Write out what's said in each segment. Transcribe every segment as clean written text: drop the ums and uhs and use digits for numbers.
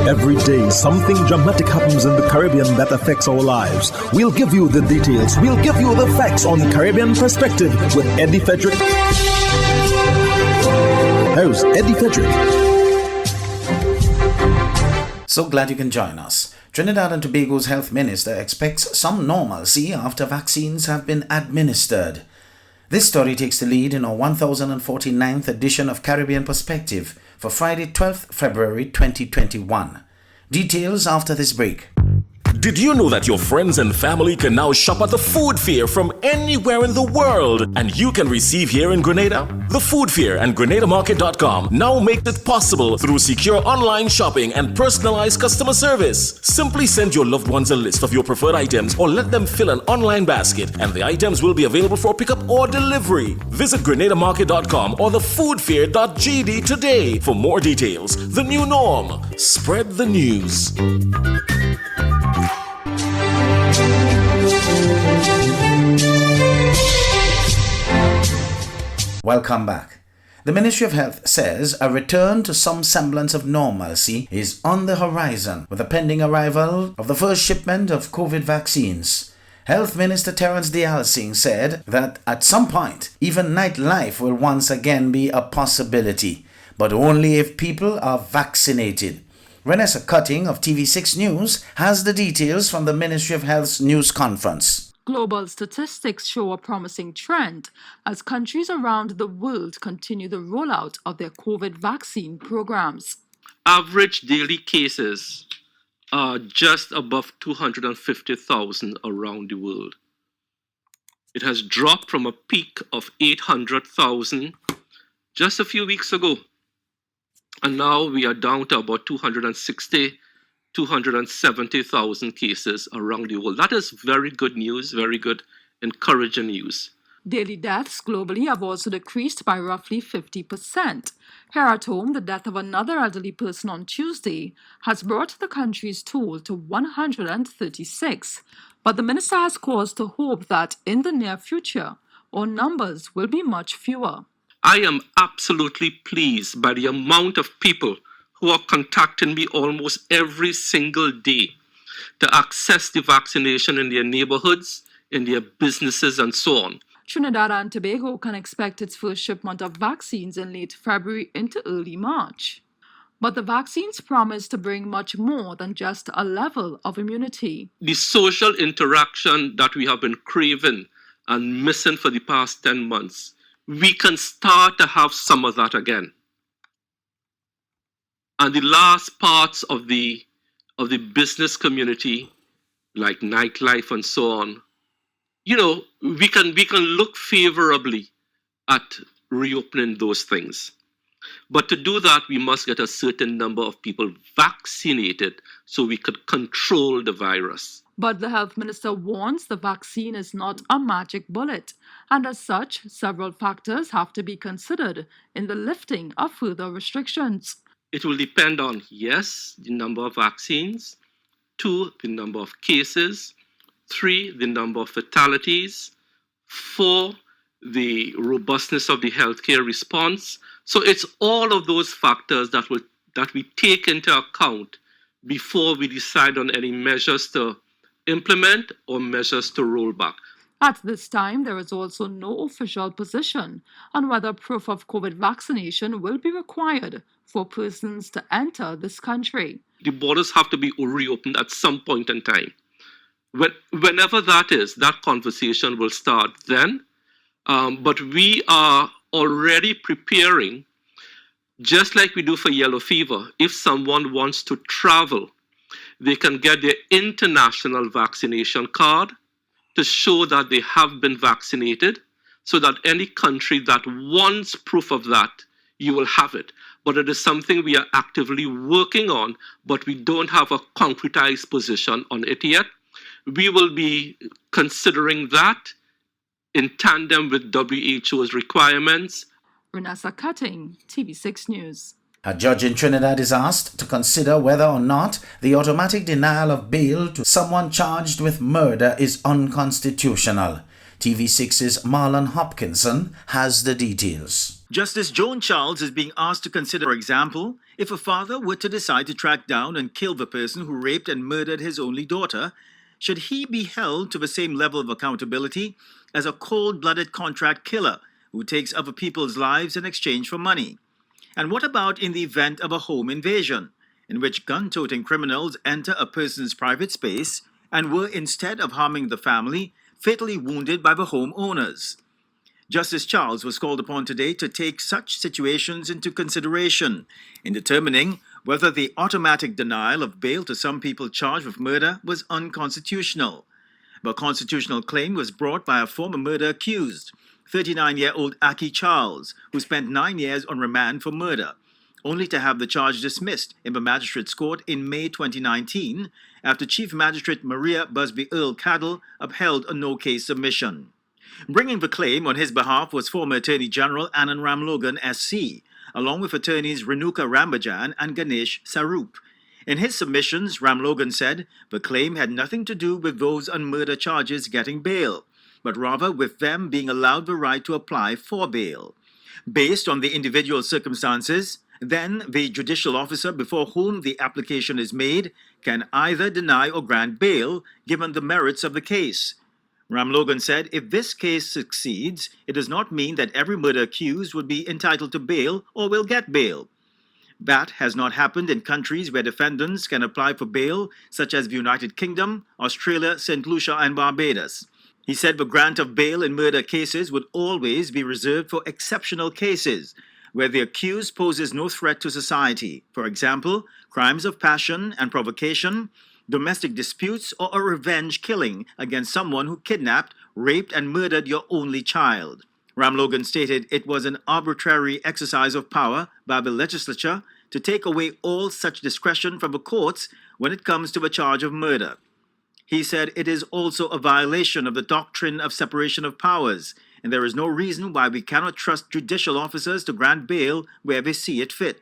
Every day, something dramatic happens in the Caribbean that affects our lives. We'll give you the details. We'll give you the facts on Caribbean Perspective with Eddie Frederick. Host Eddie Frederick. So glad you can join us. Trinidad and Tobago's health minister expects some normalcy after vaccines have been administered. This story takes the lead in our 1049th edition of Caribbean Perspective for Friday, 12th February 2021. Details after this break. Did you know that your friends and family can now shop at the food fair from anywhere in the world and you can receive here in Grenada? The food fair and GrenadaMarket.com now make it possible through secure online shopping and personalized customer service. Simply send your loved ones a list of your preferred items or let them fill an online basket and the items will be available for pickup or delivery. Visit GrenadaMarket.com or thefoodfair.gd today for more details. The new norm. Spread the news. Welcome back. The Ministry of Health says a return to some semblance of normalcy is on the horizon with the pending arrival of the first shipment of COVID vaccines. Health Minister Terence Singh said that at some point, even nightlife will once again be a possibility, but only if people are vaccinated. Vanessa Cutting of TV6 News has the details from the Ministry of Health's news conference. Global statistics show a promising trend as countries around the world continue the rollout of their COVID vaccine programs. Average daily cases are just above 250,000 around the world. It has dropped from a peak of 800,000 just a few weeks ago. And now we are down to about 270,000 cases around the world. That is very good news, very good, encouraging news. Daily deaths globally have also decreased by roughly 50%. Here at home, the death of another elderly person on Tuesday has brought the country's toll to 136. But the minister has cause to hope that in the near future, our numbers will be much fewer. I am absolutely pleased by the amount of people who are contacting me almost every single day to access the vaccination in their neighborhoods, in their businesses, and so on. Trinidad and Tobago can expect its first shipment of vaccines in late February into early March. But the vaccines promise to bring much more than just a level of immunity. The social interaction that we have been craving and missing for the past 10 months, we can start to have some of that again. And the last parts of the business community, like nightlife and so on, we can look favorably at reopening those things. But to do that, we must get a certain number of people vaccinated so we could control the virus. But the health minister warns the vaccine is not a magic bullet, and as such, several factors have to be considered in the lifting of further restrictions. It will depend on, yes, the number of vaccines, 2, the number of cases, 3, the number of fatalities, 4, the robustness of the healthcare response. So it's all of those factors that we take into account before we decide on any measures to implement or measures to roll back. At this time, there is also no official position on whether proof of COVID vaccination will be required for persons to enter this country. The borders have to be reopened at some point in time. Whenever that is, that conversation will start then. But we are already preparing, just like we do for yellow fever. If someone wants to travel, they can get their international vaccination card to show that they have been vaccinated, so that any country that wants proof of that, you will have it. But it is something we are actively working on, but we don't have a concretized position on it yet. We will be considering that in tandem with WHO's requirements. Vanessa Cutting, TV6 News. A judge in Trinidad is asked to consider whether or not the automatic denial of bail to someone charged with murder is unconstitutional. TV6's Marlon Hopkinson has the details. Justice Joan Charles is being asked to consider, for example, If a father were to decide to track down and kill the person who raped and murdered his only daughter, should he be held to the same level of accountability as a cold-blooded contract killer who takes other people's lives in exchange for money? And what about in the event of a home invasion, in which gun-toting criminals enter a person's private space and were, instead of harming the family, fatally wounded by the homeowners? Justice Charles was called upon today to take such situations into consideration in determining whether the automatic denial of bail to some people charged with murder was unconstitutional. The constitutional claim was brought by a former murder accused, 39-year-old Aki Charles, who spent 9 years on remand for murder, only to have the charge dismissed in the magistrate's court in May 2019 after Chief Magistrate Maria Busby Earl Caddell upheld a no-case submission. Bringing the claim on his behalf was former Attorney General Anand Ramlogan SC, along with attorneys Renuka Rambajan and Ganesh Sarup. In his submissions, Ramlogan said the claim had nothing to do with those on murder charges getting bail, but rather with them being allowed the right to apply for bail. Based on the individual circumstances, then the judicial officer before whom the application is made can either deny or grant bail given the merits of the case. Ramlogan said if this case succeeds, it does not mean that every murder accused would be entitled to bail or will get bail. That has not happened in countries where defendants can apply for bail, such as the United Kingdom, Australia, St. Lucia, and Barbados. He said the grant of bail in murder cases would always be reserved for exceptional cases, where the accused poses no threat to society, for example, crimes of passion and provocation, domestic disputes, or a revenge killing against someone who kidnapped, raped, and murdered your only child. Ramlogan stated it was an arbitrary exercise of power by the legislature to take away all such discretion from the courts when it comes to the charge of murder. He said it is also a violation of the doctrine of separation of powers, and there is no reason why we cannot trust judicial officers to grant bail where they see it fit.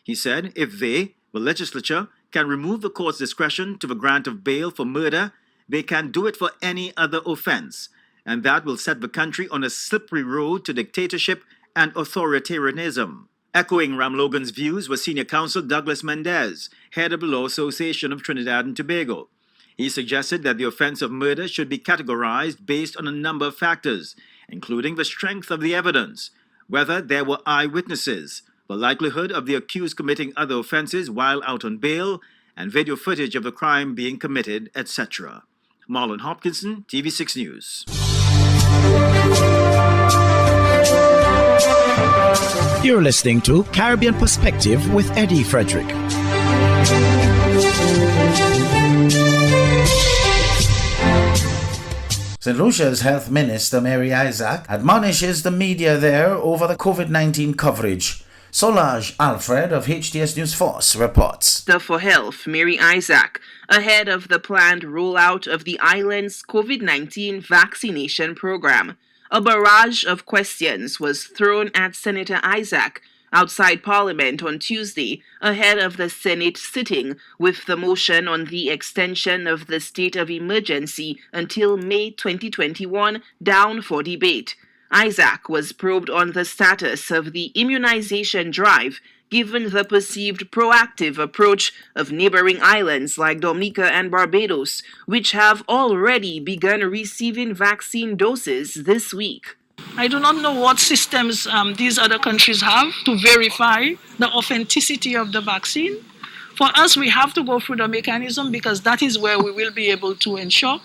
He said if they, the legislature, can remove the court's discretion to the grant of bail for murder, they can do it for any other offense, and that will set the country on a slippery road to dictatorship and authoritarianism. Echoing Ramlogan's views was Senior Counsel Douglas Mendez, head of the Law Association of Trinidad and Tobago. He suggested that the offense of murder should be categorized based on a number of factors, including the strength of the evidence, whether there were eyewitnesses, the likelihood of the accused committing other offenses while out on bail, and video footage of the crime being committed, etc. Marlon Hopkinson, TV6 News. You're listening to Caribbean Perspective with Eddie Frederick. St. Lucia's Health Minister Mary Isaac admonishes the media there over the COVID-19 coverage. Solage Alfred of HTS News Force reports. Minister for Health, Mary Isaac, ahead of the planned rollout of the island's COVID-19 vaccination program. A barrage of questions was thrown at Senator Isaac outside Parliament on Tuesday ahead of the Senate sitting with the motion on the extension of the state of emergency until May 2021 down for debate. Isaac was probed on the status of the immunization drive given the perceived proactive approach of neighboring islands like Dominica and Barbados, which have already begun receiving vaccine doses this week. I do not know what systems these other countries have to verify the authenticity of the vaccine. For us, we have to go through the mechanism because that is where we will be able to ensure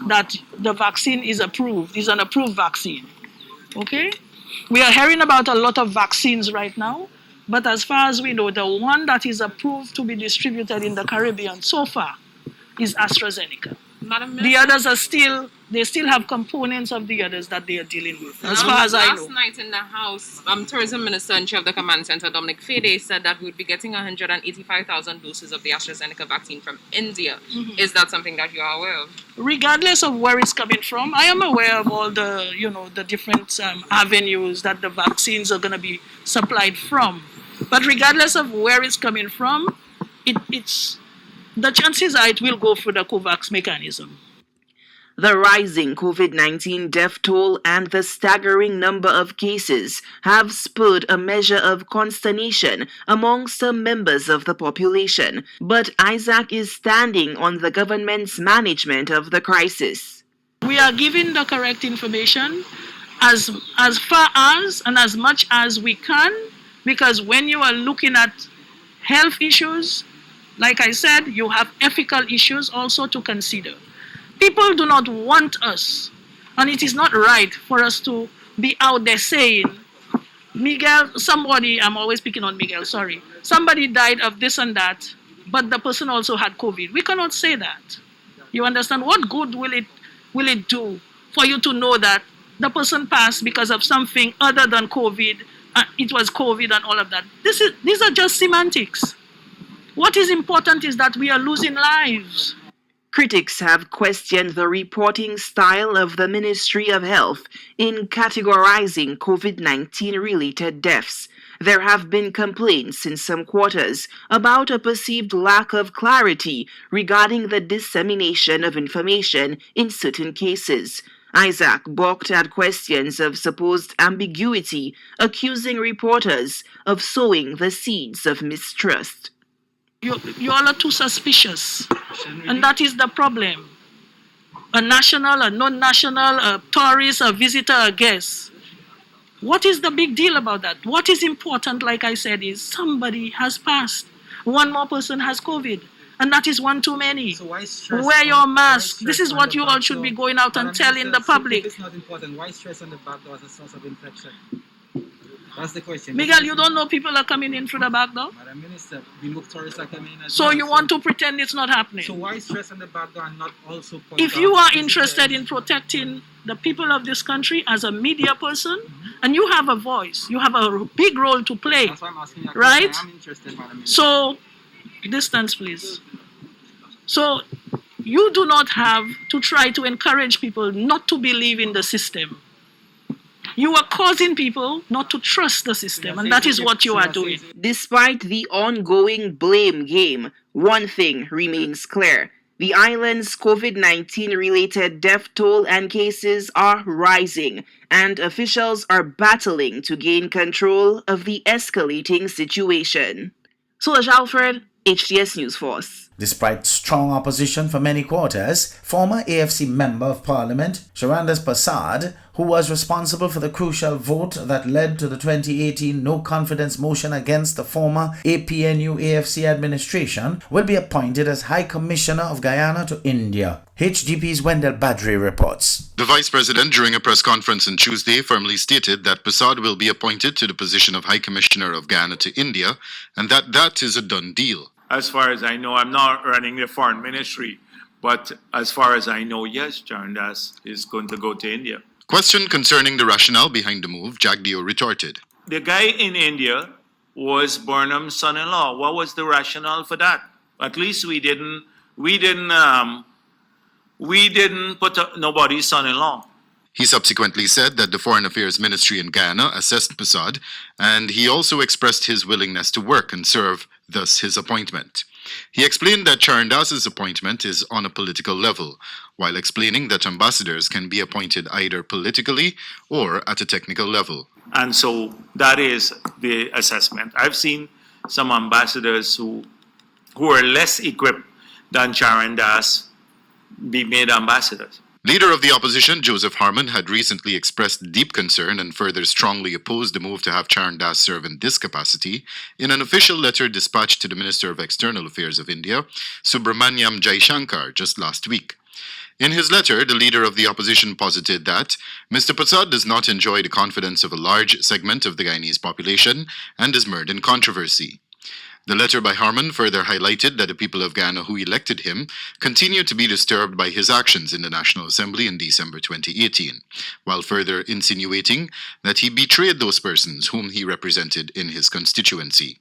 that the vaccine is approved, is an approved vaccine. Okay? We are hearing about a lot of vaccines right now, but as far as we know, the one that is approved to be distributed in the Caribbean so far is AstraZeneca. The others are still have components of the others that they are dealing with, as far as I know. Last night in the House, Tourism Minister and Chair of the Command Center, Dominic Fede, said that we would be getting 185,000 doses of the AstraZeneca vaccine from India. Mm-hmm. Is that something that you are aware of? Regardless of where it's coming from, I am aware of all the, the different avenues that the vaccines are going to be supplied from. But regardless of where it's coming from, the chances are it will go through the COVAX mechanism. The rising COVID-19 death toll and the staggering number of cases have spurred a measure of consternation among some members of the population, but Isaac is standing on the government's management of the crisis. We are giving the correct information as far as and as much as we can, because when you are looking at health issues, like I said, you have ethical issues also to consider. People do not want us, and it is not right for us to be out there saying, Miguel, somebody, I'm always picking on Miguel, sorry, somebody died of this and that, but the person also had COVID. We cannot say that. You understand? What good will it do for you to know that the person passed because of something other than COVID, it was COVID and all of that? These are just semantics. What is important is that we are losing lives. Critics have questioned the reporting style of the Ministry of Health in categorizing COVID-19 related deaths. There have been complaints in some quarters about a perceived lack of clarity regarding the dissemination of information in certain cases. Isaac balked at questions of supposed ambiguity, accusing reporters of sowing the seeds of mistrust. You all are too suspicious, and that is the problem. A national, a non-national, a tourist, a visitor, a guest. What is the big deal about that? What is important, like I said, is somebody has passed. One more person has COVID, and that is one too many. So why stress Wear your mask. This This is what you all should be going out and telling the public. If it's not important, why stress on the back door as a source of infection? That's the question. Miguel, you don't know people are coming in through the back door? Madam Minister, we look tourists are coming in as So well, you want to pretend it's not happening? So why stress on the back door and not also point If out you are this is interested the- in protecting the people of this country as a media person, and you have a voice, you have a big role to play, That's why I'm asking you a right? question. I'm interested, Madam Minister. So, distance, please. So, you do not have to try to encourage people not to believe in the system. You are causing people not to trust the system, and that is what you are doing. Despite the ongoing blame game, one thing remains clear. The island's COVID-19 related death toll and cases are rising, and officials are battling to gain control of the escalating situation. Solange Alfred, HTS News Force. Despite strong opposition for many quarters, former AFC Member of Parliament Sharandas Prasad, who was responsible for the crucial vote that led to the 2018 no-confidence motion against the former APNU-AFC administration, will be appointed as High Commissioner of Guyana to India. HGP's Wendell Badri reports. The Vice President, during a press conference on Tuesday, firmly stated that Prasad will be appointed to the position of High Commissioner of Guyana to India, and that is a done deal. As far as I know, I'm not running the foreign ministry, but as far as I know, yes, Charandas is going to go to India. Questioned concerning the rationale behind the move, Jagdeo retorted. The guy in India was Burnham's son-in-law. What was the rationale for that? At least we didn't put up nobody's son-in-law. He subsequently said that the Foreign Affairs Ministry in Guyana assessed Prasad, and he also expressed his willingness to work and serve, thus his appointment. He explained that Charandas's appointment is on a political level, while explaining that ambassadors can be appointed either politically or at a technical level. And so that is the assessment. I've seen some ambassadors who are less equipped than Charandas be made ambassadors. Leader of the opposition, Joseph Harman, had recently expressed deep concern and further strongly opposed the move to have Charandas serve in this capacity in an official letter dispatched to the Minister of External Affairs of India, Subramaniam Jaishankar, just last week. In his letter, the leader of the opposition posited that Mr. Prasad does not enjoy the confidence of a large segment of the Guyanese population and is mired in controversy. The letter by Harman further highlighted that the people of Guyana who elected him continue to be disturbed by his actions in the National Assembly in December 2018, while further insinuating that he betrayed those persons whom he represented in his constituency.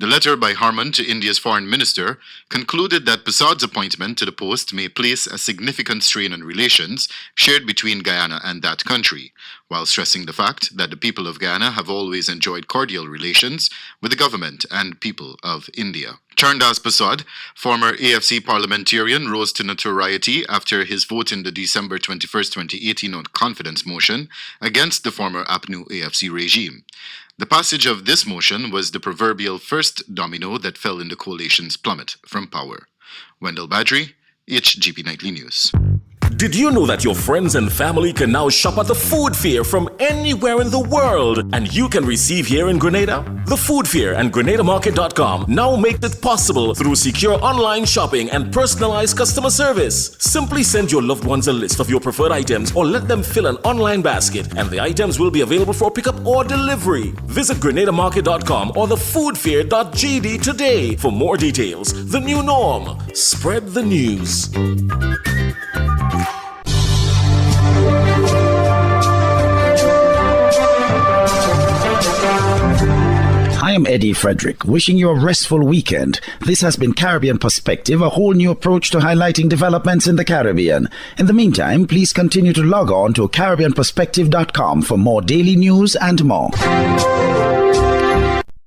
The letter by Harman to India's foreign minister concluded that Prasad's appointment to the post may place a significant strain on relations shared between Guyana and that country, while stressing the fact that the people of Guyana have always enjoyed cordial relations with the government and people of India. Charandas Prasad, former AFC parliamentarian, rose to notoriety after his vote in the December 21, 2018 confidence motion against the former APNU AFC regime. The passage of this motion was the proverbial first domino that fell in the coalition's plummet from power. Wendell Badri, HGP Nightly News. Did you know that your friends and family can now shop at the food fair from anywhere in the world, and you can receive here in Grenada? The food fair and GrenadaMarket.com now make it possible through secure online shopping and personalized customer service. Simply send your loved ones a list of your preferred items or let them fill an online basket, and the items will be available for pickup or delivery. Visit GrenadaMarket.com or thefoodfair.gd today for more details. The new norm. Spread the news. I am Eddie Frederick, wishing you a restful weekend. This has been Caribbean Perspective, a whole new approach to highlighting developments in the Caribbean. In the meantime, please continue to log on to CaribbeanPerspective.com for more daily news and more.